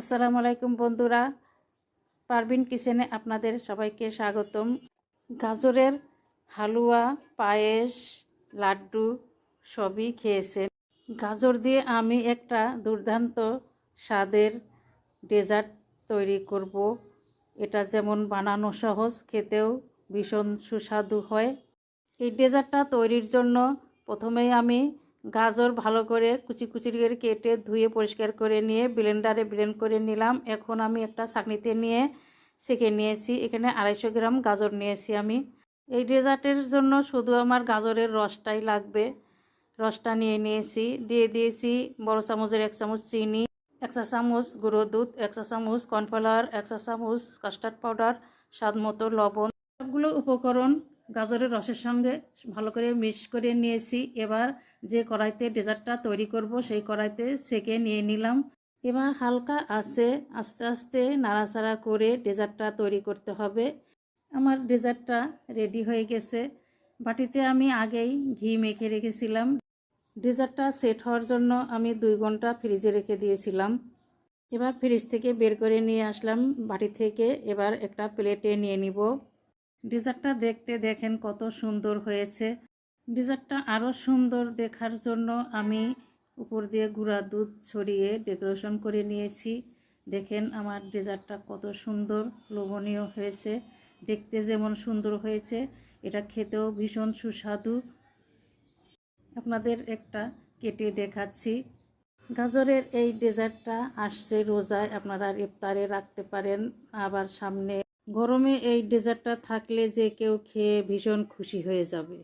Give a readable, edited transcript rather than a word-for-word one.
আসসালামু আলাইকুম বন্ধুরা, পারভিন কিচেনে আপনাদের সবাইকে স্বাগতম। গাজরের হালুয়া, পায়েস, লাড্ডু সবই খেয়েছেন। গাজর দিয়ে আমি একটা দুর্দান্ত স্বাদের ডেজার্ট তৈরি করব। এটা যেমন বানানো সহজ, খেতেও ভীষণ সুস্বাদু হয়। এই ডেজার্টটা তৈরির জন্য প্রথমেই আমি গাজর ভালো করে কুচি কুচি করে কেটে ধুয়ে পরিষ্কার করে নিয়ে ব্লেন্ডারে ব্লেন্ড করে নিলাম। এখন আমি একটা ছাঁকনিতে নিয়ে সেঁকে নিয়েছি। এখানে 250 গ্রাম গাজর নিয়েছি আমি। এই ডেজার্টের জন্য শুধু আমার গাজরের রসটাই লাগবে। রসটা নিয়ে নিয়েছি, দিয়ে দিয়েছি বড় চামচের 1 চামচ চিনি, 1 চা চামচ গুঁড়ো দুধ, 1 চা চামচ কর্নফ্লাওয়ার, 1 চা চামচ কাস্টার্ড পাউডার, স্বাদ মতো লবণ। সবগুলো উপকরণ গাজরের রসের সঙ্গে ভালো করে মিক্স করে নিয়েছি। এবার যে কড়াইতে ডেজার্টটা তৈরি করব সেই কড়াইতে সেঁকে নিয়ে নিলাম। এবার হালকা আছে আস্তে আস্তে নাড়াচাড়া করে ডেজার্টটা তৈরি করতে হবে। আমার ডেজার্টটা রেডি হয়ে গেছে। বাটিতে আমি আগেই ঘি মেখে রেখেছিলাম। ডেজার্টটা সেট হওয়ার জন্য আমি 2 ঘন্টা ফ্রিজে রেখে দিয়েছিলাম। এবার ফ্রিজ থেকে বের করে নিয়ে আসলাম বাটি থেকে। এবার একটা প্লেটে নিয়ে নিব। ডেজার্টটা দেখতে দেখেন কত সুন্দর হয়েছে। ডেজার্টটা আরও সুন্দর দেখার জন্য আমি উপর দিয়ে গুঁড়া দুধ ছড়িয়ে ডেকোরেশন করে নিয়েছি। দেখেন আমার ডেজার্টটা কত সুন্দর লোভনীয় হয়েছে। দেখতে যেমন সুন্দর হয়েছে, এটা খেতেও ভীষণ সুস্বাদু। আপনাদের একটা কেটে দেখাচ্ছি। গাজরের এই ডেজার্টটা আসছে রোজায়, আপনারা ইফতারে রাখতে পারেন। আবার সামনে গরমে এই ডেজার্টটা থাকলে যে কেউ খেয়ে ভীষণ খুশি হয়ে যাবে।